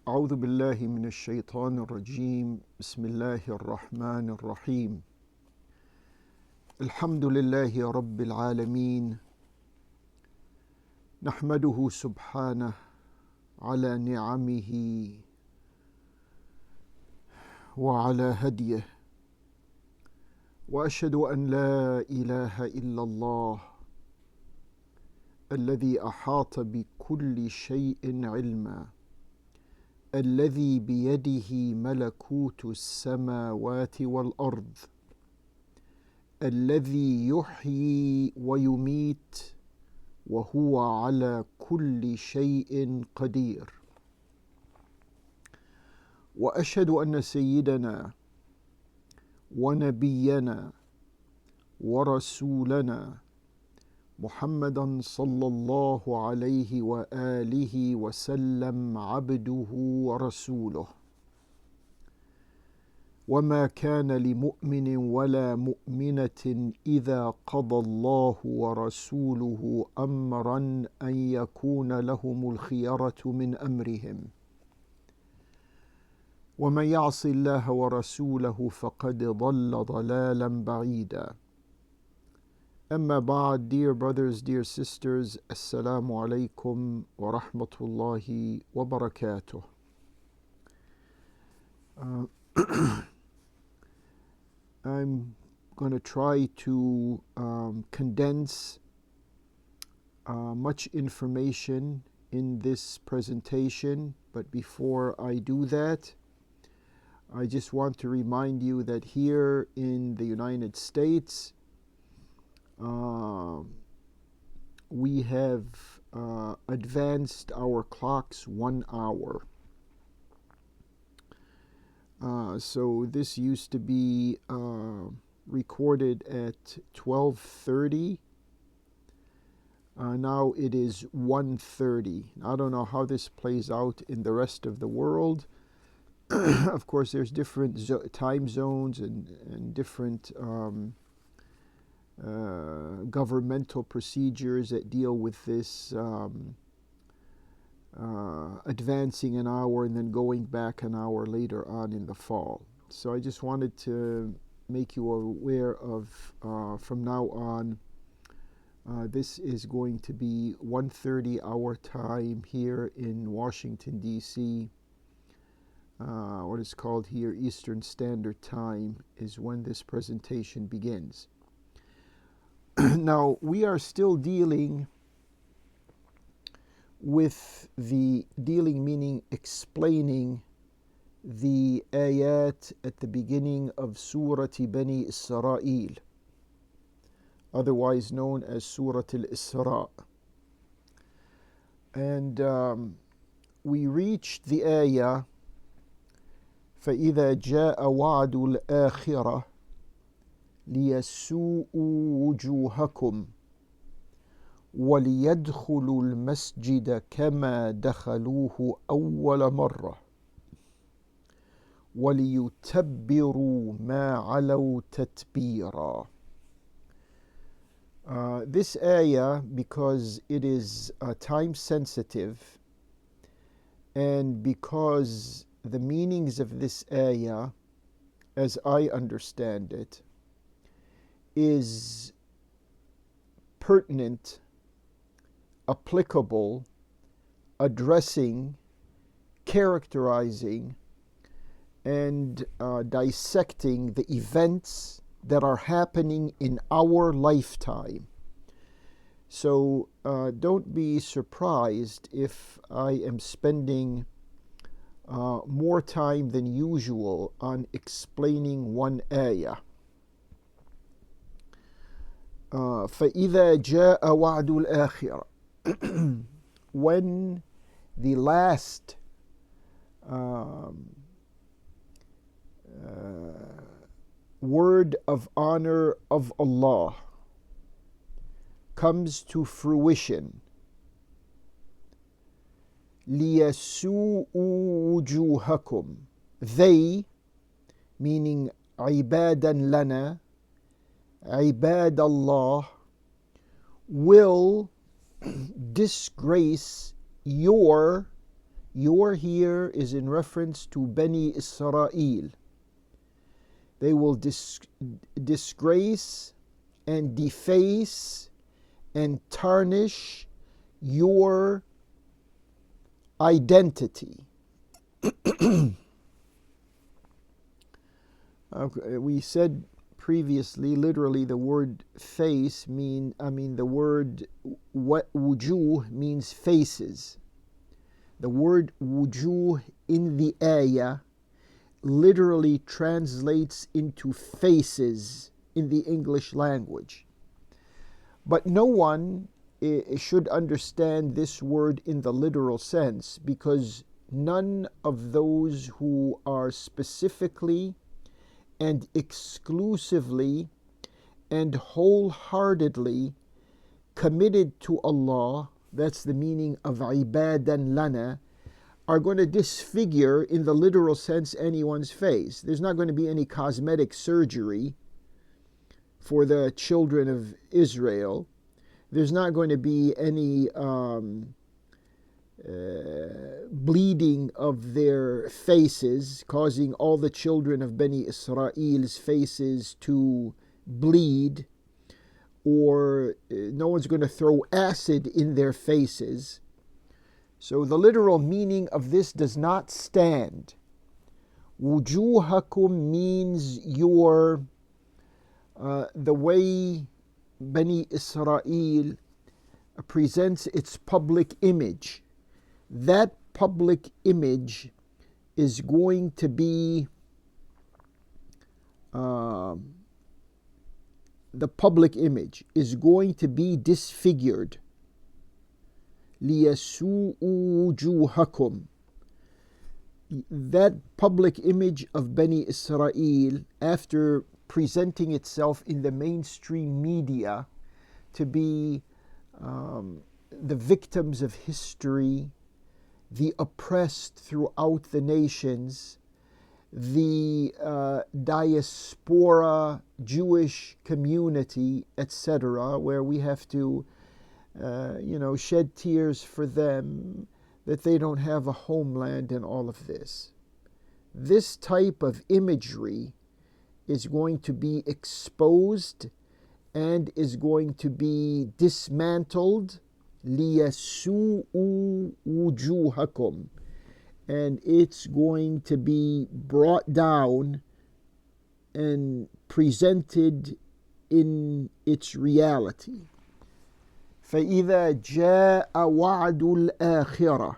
أعوذ بالله من الشيطان الرجيم بسم الله الرحمن الرحيم الحمد لله رب العالمين نحمده سبحانه على نعمه وعلى هديه وأشهد أن لا إله إلا الله الذي أحاط بكل شيء علما الذي بيده ملكوت السماوات والأرض الذي يحيي ويميت وهو على كل شيء قدير وأشهد أن سيدنا ونبينا ورسولنا محمدا صلى الله عليه وآله وسلم عبده ورسوله وما كان لمؤمن ولا مؤمنة إذا قضى الله ورسوله أمرا أن يكون لهم الخيرة من أمرهم ومن يعص الله ورسوله فقد ضل ضلالا بعيدا. Amma ba'd, dear brothers, dear sisters, Assalamu alaikum wa rahmatullahi wa barakatuh. I'm going to try to condense much information in this presentation, but before I do that, I just want to remind you that here in the United States, we have advanced our clocks 1 hour. So this used to be recorded at 12:30. Now it is 1:30. I don't know how this plays out in the rest of the world. Of course, there's different time zones and different governmental procedures that deal with this advancing an hour and then going back an hour later on in the fall. So I just wanted to make you aware of from now on this is going to be 1:30 our time here in Washington DC. What is called here Eastern Standard Time is when this presentation begins. Now, we are still dealing with meaning explaining the ayat at the beginning of Surah Bani Israel, otherwise known as Surah Al-Isra. And we reached the ayah, فَإِذَا جَاءَ وَعْدُ الْآخِرَةِ ليسوءوا وجوهكم وليدخلوا المسجد كما دخلوه أول مرة وليتبروا ما علوا تتبيرا. This ayah, because it is time sensitive and because the meanings of this ayah, as I understand it, is pertinent, applicable, addressing, characterizing, and dissecting the events that are happening in our lifetime. So don't be surprised if I am spending more time than usual on explaining one ayah. فَإِذَا جَاءَ وَعْدُ الْآخِرَةِ when the last word of honor of Allah comes to fruition, لِيَسُوءُوا وُجُوهَكُمْ, they, meaning عِبَادًا لَنَا, عباد Allah, will disgrace your Your here is in reference to Bani Israel. They will disgrace and deface and tarnish your identity. We said previously, literally, the word face the word wujuh means faces. The word wujuh in the ayah literally translates into faces in the English language. But no one should understand this word in the literal sense, because none of those who are specifically and exclusively and wholeheartedly committed to Allah, that's the meaning of ibadan lana, are going to disfigure in the literal sense anyone's face. There's not going to be any cosmetic surgery for the children of Israel. There's not going to be any bleeding of their faces, causing all the children of Bani Israel's faces to bleed, or no one's going to throw acid in their faces. So the literal meaning of this does not stand. Wujuhakum means your, the way Bani Israel presents its public image. That public image is going to be the public image is going to be disfigured. لِيَسُوءُ وُجُوهَكُمْ. That public image of Bani Israel, after presenting itself in the mainstream media to be the victims of history, the oppressed throughout the nations, the diaspora Jewish community, etc., where we have to shed tears for them that they don't have a homeland and all of this. This type of imagery is going to be exposed and is going to be dismantled. لِيَسُوءُ وُجُوهَكُمْ. And it's going to be brought down and presented in its reality. فإذا جاء وعد الآخرة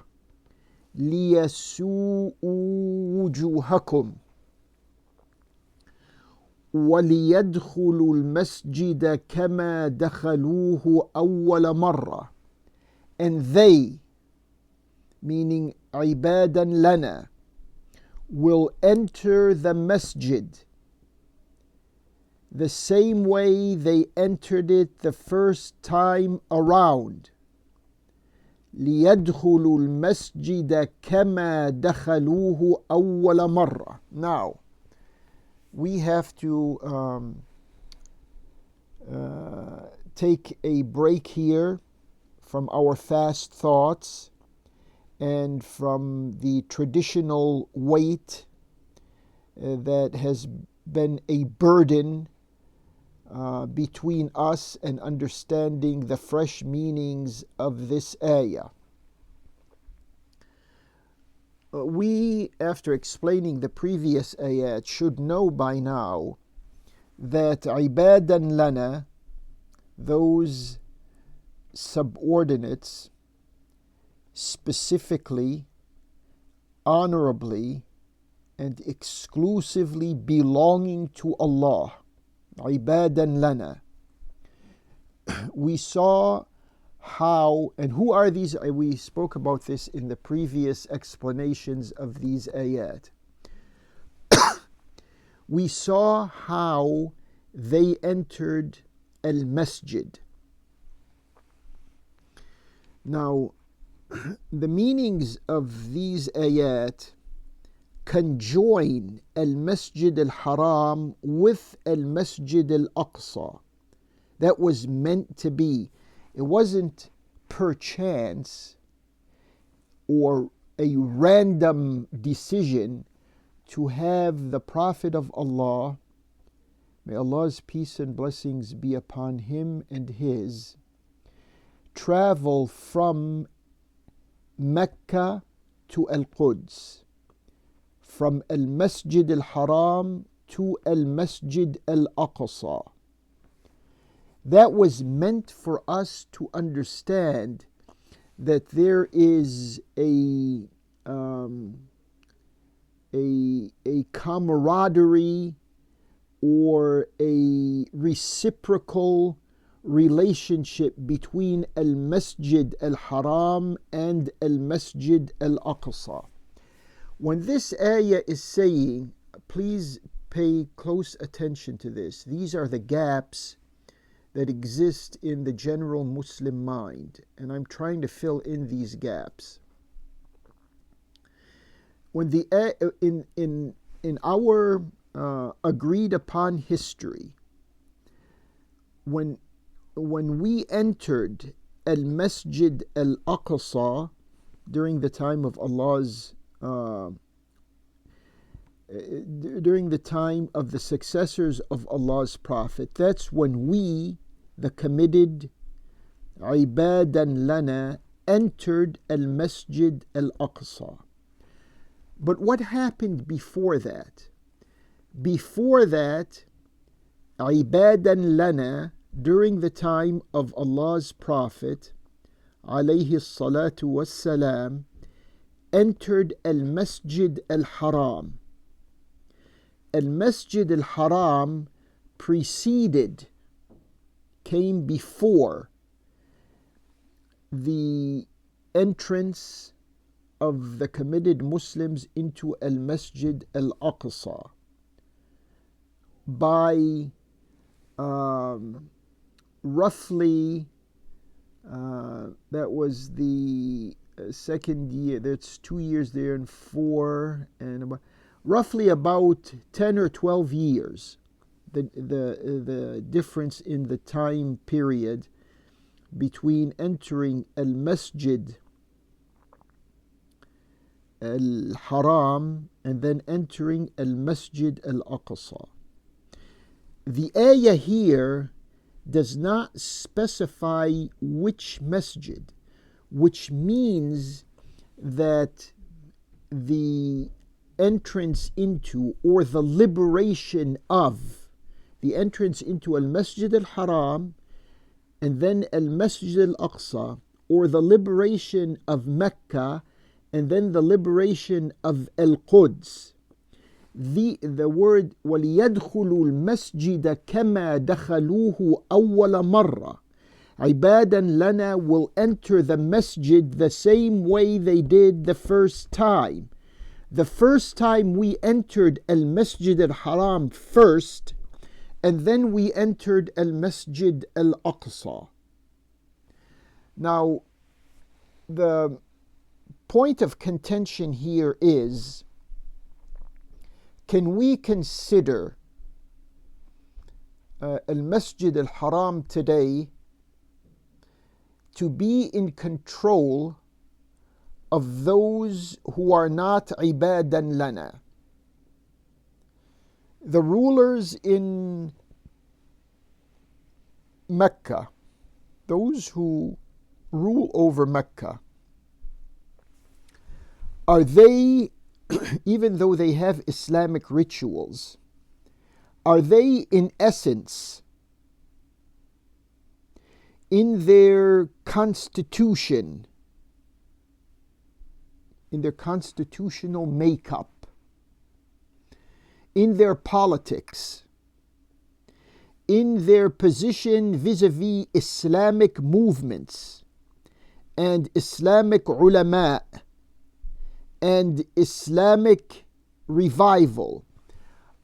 ليسوء وجوهكم وليدخلوا المسجد كما دخلوه أول مرة. And they, meaning عبادا لنا, will enter the masjid the same way they entered it the first time around. لِيَدْخُلُوا الْمَسْجِدَ كَمَا دَخَلُوهُ أَوَّلَ مَرَّةٍ. Now, we have to take a break here from our fast thoughts and from the traditional weight that has been a burden between us and understanding the fresh meanings of this ayah. We, after explaining the previous ayat, should know by now that ibadan lana, those subordinates, specifically, honorably, and exclusively belonging to Allah, ibadan lana. We saw how, and who are these? We spoke about this in the previous explanations of these ayat. We saw how they entered al-masjid. Now, the meanings of these ayat conjoin al-Masjid al-Haram with al-Masjid al-Aqsa. That was meant to be. It wasn't perchance or a random decision to have the Prophet of Allah, may Allah's peace and blessings be upon him and his, travel from Mecca to Al-Quds, from Al-Masjid Al-Haram to Al-Masjid Al-Aqsa. That was meant for us to understand that there is a camaraderie or a reciprocal relationship between Al-Masjid Al-Haram and Al-Masjid Al-Aqsa. When this ayah is saying, please pay close attention to this, these are the gaps that exist in the general Muslim mind, and I'm trying to fill in these gaps. When the in our agreed upon history, when we entered Al-Masjid Al-Aqsa during the time of Allah's during the time of the successors of Allah's Prophet, that's when we, the committed ibadan lana, entered Al-Masjid Al-Aqsa. But what happened before that? Before that, ibadan lana, during the time of Allah's Prophet, alayhi salatu wassalam, entered Al-Masjid Al-Haram. Al-Masjid Al-Haram came before the entrance of the committed Muslims into Al-Masjid Al-Aqsa by roughly, that was the second year, that's 2 years there and 4, and roughly about 10 or 12 years, the difference in the time period between entering Al-Masjid Al-Haram and then entering Al-Masjid Al-Aqsa. The ayah here does not specify which masjid, which means that the entrance into, or the liberation of, the entrance into Al-Masjid Al-Haram and then Al-Masjid Al-Aqsa, or the liberation of Mecca and then the liberation of Al-Quds. The word وَلِيَدْخُلُوا الْمَسْجِدَ كَمَا دَخَلُوهُ أَوَّلَ مَرَّةٍ, ibadan lana will enter the masjid the same way they did the first time. The first time we entered Al-Masjid Al-Haram first, and then we entered Al-Masjid Al-Aqsa. Now, the point of contention here is, can we consider Al-Masjid Al-Haram today to be in control of those who are not ibadan lana? The rulers in Mecca, those who rule over Mecca, are they, even though they have Islamic rituals, are they in essence, in their constitution, in their constitutional makeup, in their politics, in their position vis-a-vis Islamic movements and Islamic ulama and Islamic revival,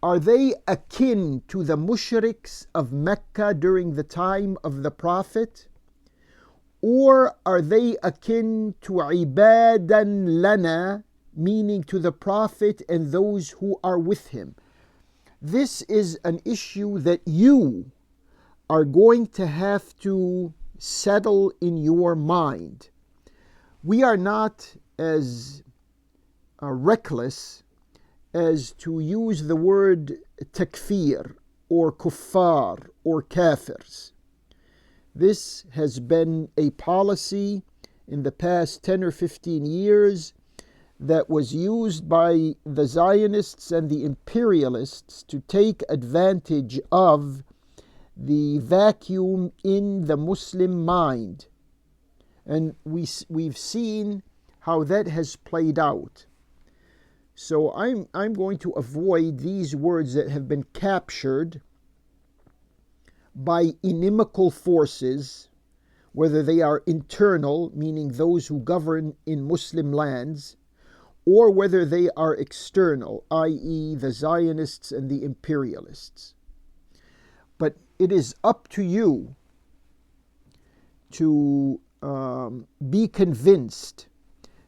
are they akin to the mushriks of Mecca during the time of the Prophet? Or are they akin to ibadan lana, meaning to the Prophet and those who are with him? This is an issue that you are going to have to settle in your mind. We are not, as reckless as to use the word takfir or kuffar or kafirs. This has been a policy in the past 10 or 15 years that was used by the Zionists and the imperialists to take advantage of the vacuum in the Muslim mind. And we've seen how that has played out. So I'm going to avoid these words that have been captured by inimical forces, whether they are internal, meaning those who govern in Muslim lands, or whether they are external, i.e. the Zionists and the imperialists. But it is up to you to be convinced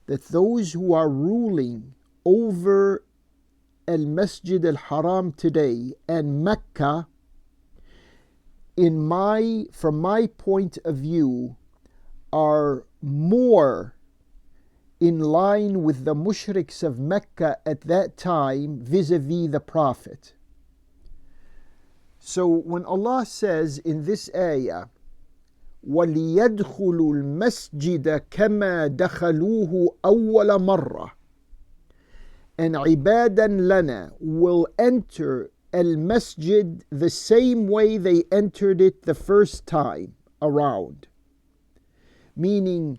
that those who are ruling over al-Masjid al-Haram today and Mecca, from my point of view, are more in line with the mushriks of Mecca at that time vis-a-vis the Prophet. So when Allah says in this ayah, وَلِيَدْخُلُوا الْمَسْجِدَ كَمَا دَخَلُوهُ أَوَّلَ مَرَّةٍ, and عِبَادًا لَنَا will enter al-masjid the same way they entered it the first time around. Meaning,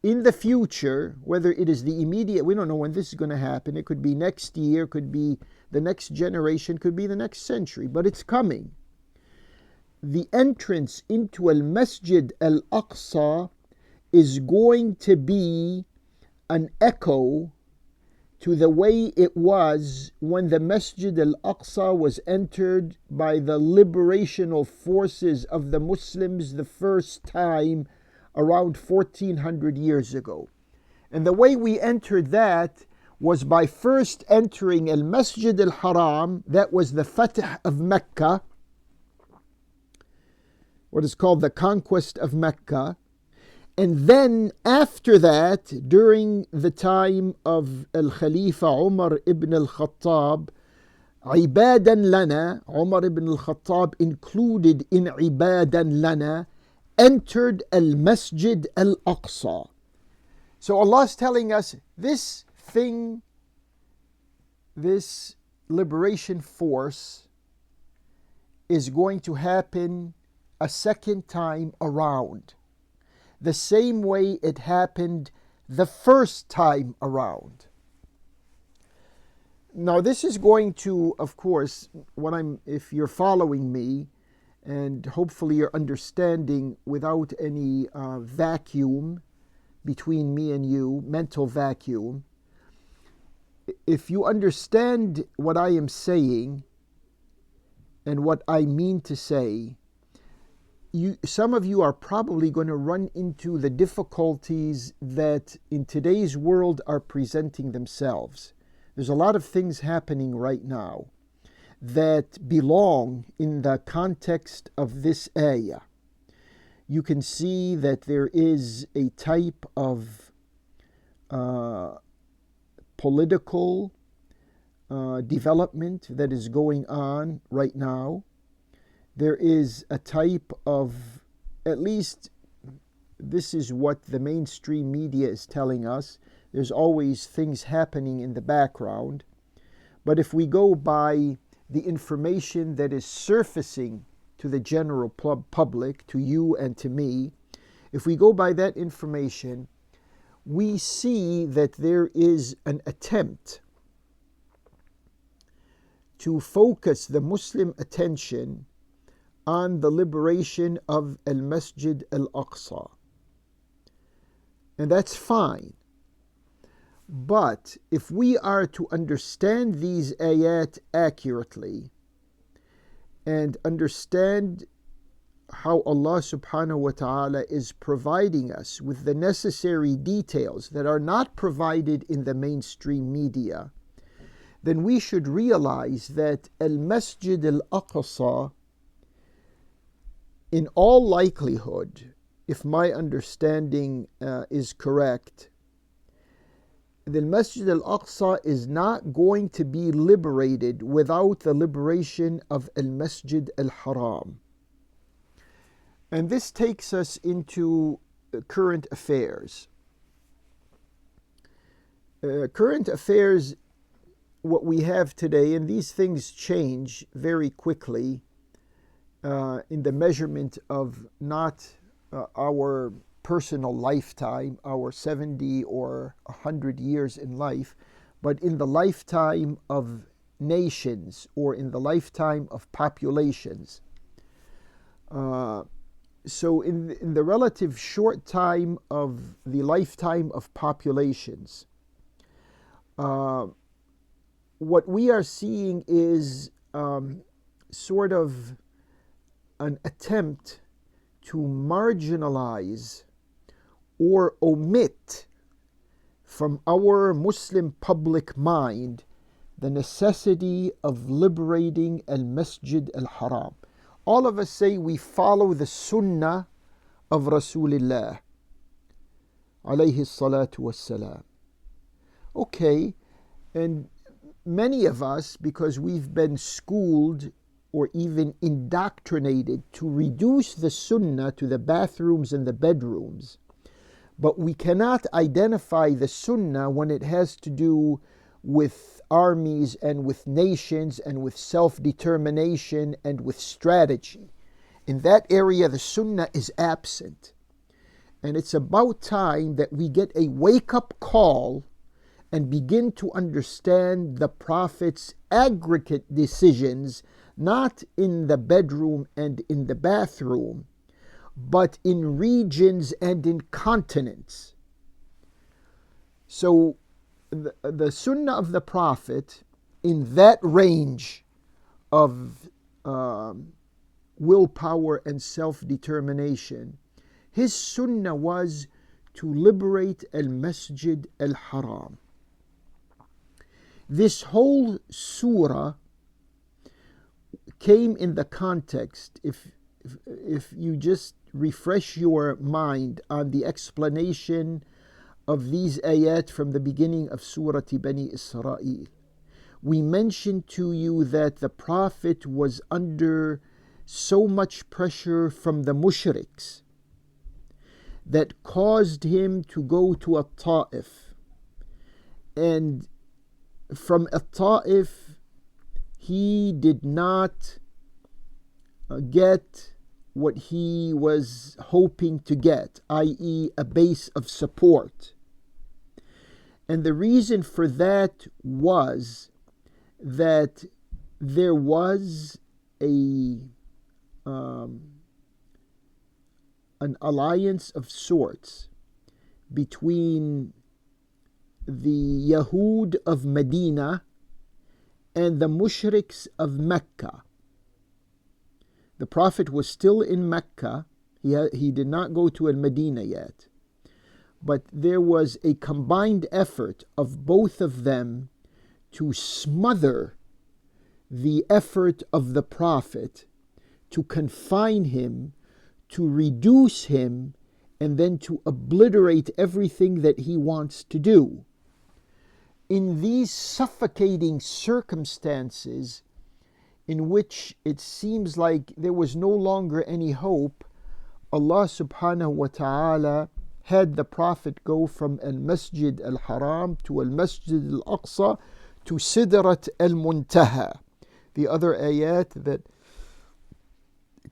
in the future, whether it is the immediate, we don't know when this is going to happen, it could be next year, could be the next generation, could be the next century, but it's coming. The entrance into al-Masjid al-Aqsa is going to be an echo to the way it was when the Masjid al-Aqsa was entered by the liberational forces of the Muslims the first time around 1400 years ago. And the way we entered that was by first entering al-Masjid al-Haram, that was the Fatih of Mecca, what is called the conquest of Mecca. And then after that, during the time of Al-Khalifa Umar ibn al-Khattab, Ibadan Lana, Umar ibn al-Khattab included in Ibadan Lana, entered al-Masjid al-Aqsa. So Allah is telling us this thing, this liberation force is going to happen a second time around, the same way it happened the first time around. Now this is going to, of course, if you're following me, and hopefully you're understanding without any vacuum between me and you, mental vacuum, if you understand what I am saying and what I mean to say, some of you are probably going to run into the difficulties that in today's world are presenting themselves. There's a lot of things happening right now that belong in the context of this ayah. You can see that there is a type of political development that is going on right now. There is a type of, at least this is what the mainstream media is telling us, there's always things happening in the background. But if we go by the information that is surfacing to the general public, to you and to me, if we go by that information, we see that there is an attempt to focus the Muslim attention on the liberation of al-Masjid al-Aqsa. And that's fine. But if we are to understand these ayat accurately and understand how Allah subhanahu wa ta'ala is providing us with the necessary details that are not provided in the mainstream media, then we should realize that al-Masjid al-Aqsa, in all likelihood, if my understanding is correct, the Masjid al-Aqsa is not going to be liberated without the liberation of al-Masjid al-Haram. And this takes us into current affairs. Current affairs, what we have today, and these things change very quickly in the measurement of not our personal lifetime, our 70 or 100 years in life, but in the lifetime of nations or in the lifetime of populations. So in the relative short time of the lifetime of populations, what we are seeing is sort of an attempt to marginalize or omit from our Muslim public mind the necessity of liberating al-Masjid al-Haram. All of us say we follow the sunnah of Rasulullah alayhi salatu wassalam. Okay, and many of us, because we've been schooled or even indoctrinated to reduce the sunnah to the bathrooms and the bedrooms, but we cannot identify the sunnah when it has to do with armies and with nations and with self-determination and with strategy. In that area, the sunnah is absent. And it's about time that we get a wake-up call and begin to understand the Prophet's aggregate decisions, not in the bedroom and in the bathroom, but in regions and in continents. So the sunnah of the Prophet in that range of willpower and self-determination, his sunnah was to liberate al-Masjid al-Haram. This whole surah came in the context, if you just refresh your mind on the explanation of these ayat from the beginning of Surah Bani Israel. We mentioned to you that the Prophet was under so much pressure from the mushriks that caused him to go to Ta'if. And from Ta'if, he did not get what he was hoping to get, i.e., a base of support. And the reason for that was that there was an alliance of sorts between the Yahud of Medina and the mushriks of Mecca. The Prophet was still in Mecca. He did not go to Medina yet. But there was a combined effort of both of them to smother the effort of the Prophet, to confine him, to reduce him, and then to obliterate everything that he wants to do. In these suffocating circumstances, in which it seems like there was no longer any hope, Allah subhanahu wa ta'ala had the Prophet go from al-Masjid al-Haram to al-Masjid al-Aqsa to Sidrat al-Muntaha. The other ayat that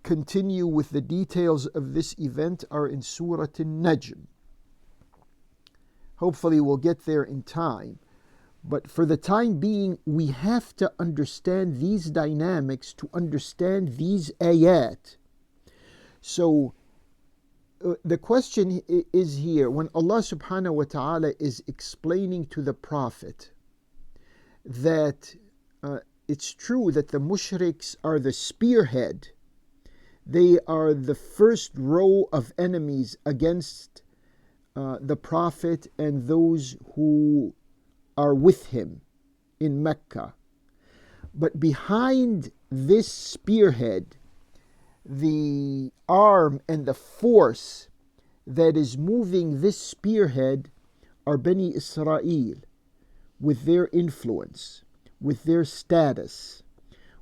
continue with the details of this event are in Surah al-Najm. Hopefully we'll get there in time. But for the time being, we have to understand these dynamics to understand these ayat. So the question is here, when Allah subhanahu wa ta'ala is explaining to the Prophet that it's true that the mushriks are the spearhead, they are the first row of enemies against the Prophet and those who are with him in Mecca. But behind this spearhead, the arm and the force that is moving this spearhead are Bani Israel, with their influence, with their status,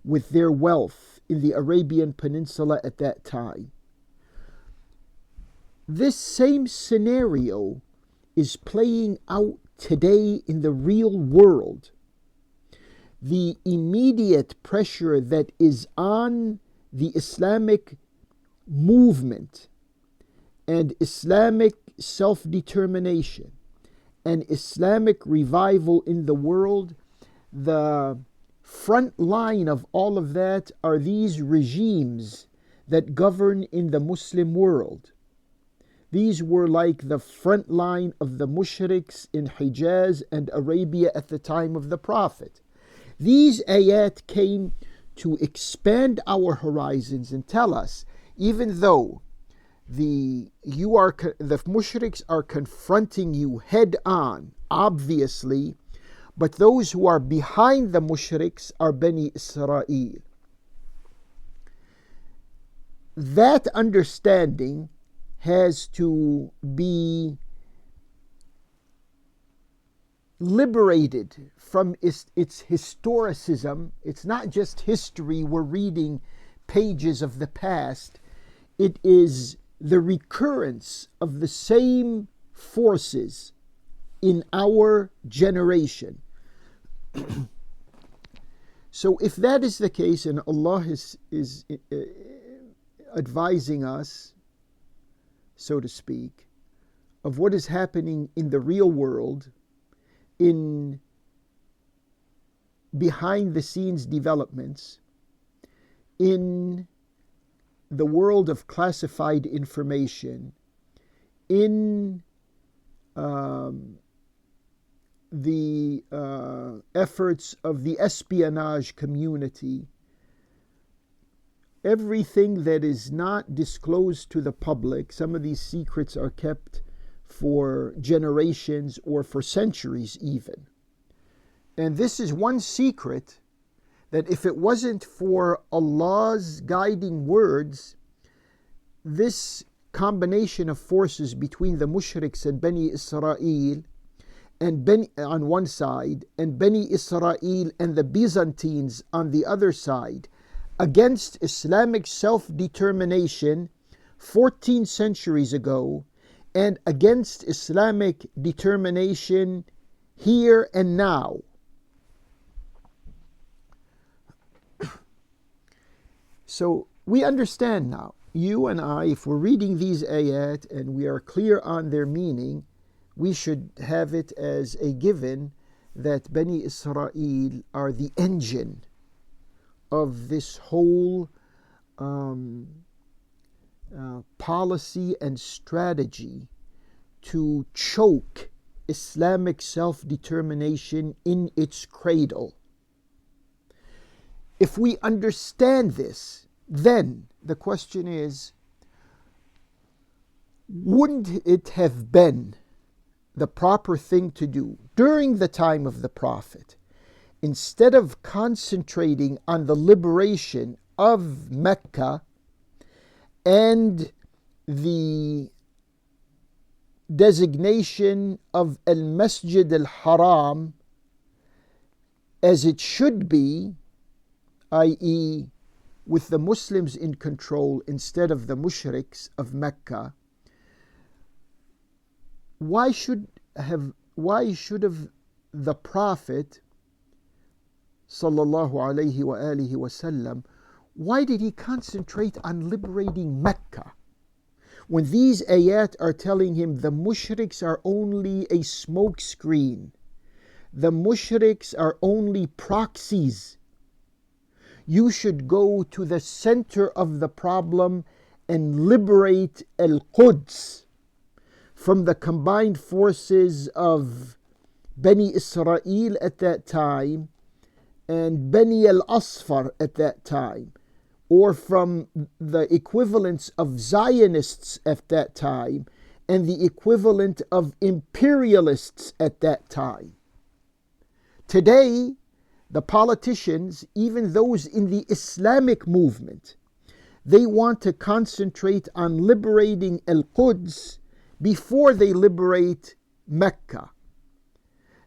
with their wealth in the Arabian Peninsula at that time. This same scenario is playing out today in the real world. The immediate pressure that is on the Islamic movement and Islamic self-determination and Islamic revival in the world, the front line of all of that are these regimes that govern in the Muslim world. These were like the front line of the mushriks in Hijaz and Arabia at the time of the Prophet. These ayat came to expand our horizons and tell us, even though the mushriks are confronting you head on, obviously, but those who are behind the mushriks are Bani Israel. That understanding has to be liberated from its historicism. It's not just history, we're reading pages of the past. It is the recurrence of the same forces in our generation. So if that is the case, and Allah is advising us, so to speak, of what is happening in the real world, in behind the scenes developments, in the world of classified information, in the efforts of the espionage community, everything that is not disclosed to the public, some of these secrets are kept for generations or for centuries even. And this is one secret that if it wasn't for Allah's guiding words, this combination of forces between the mushriks and Bani Israel and on one side, and Bani Israel and the Byzantines on the other side, against Islamic self-determination 14 centuries ago, and against Islamic determination here and now. So we understand now, you and I, if we're reading these ayat and we are clear on their meaning, we should have it as a given that Bani Israel are the engine of this whole policy and strategy to choke Islamic self-determination in its cradle. If we understand this, then the question is, wouldn't it have been the proper thing to do during the time of the Prophet, instead of concentrating on the liberation of Mecca and the designation of Al-Masjid Al-Haram as it should be, i.e., with the Muslims in control instead of the mushriks of Mecca, why should have the Prophet sallallahu alaihi wa alihi wasallam, why did he concentrate on liberating Mecca when these ayat are telling him the mushriks are only a smoke screen, the mushriks are only proxies? You should go to the center of the problem and liberate Al-Quds from the combined forces of Bani Israel at that time and Bani al-Asfar at that time, or from the equivalents of Zionists at that time and the equivalent of imperialists at that time. Today, the politicians, even those in the Islamic movement, they want to concentrate on liberating Al-Quds before they liberate Mecca.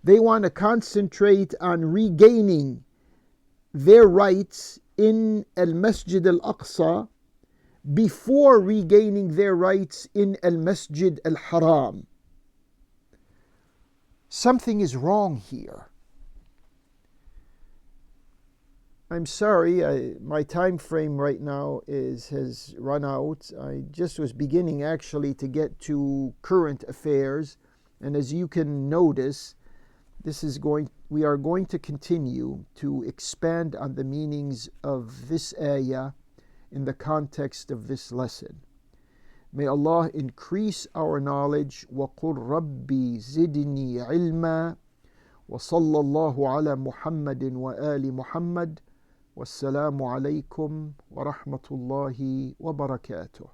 They want to concentrate on regaining their rights in Al-Masjid Al-Aqsa before regaining their rights in Al-Masjid Al-Haram. Something is wrong here. I'm sorry, my time frame right now has run out. I just was beginning actually to get to current affairs, and as you can notice, we are going to continue to expand on the meanings of this ayah in the context of this lesson. May Allah increase our knowledge. وَقُلْ رَبِّي زِدْنِي عِلْمًا وصلى الله على محمد وآل محمد والسلام عليكم ورحمة الله وبركاته.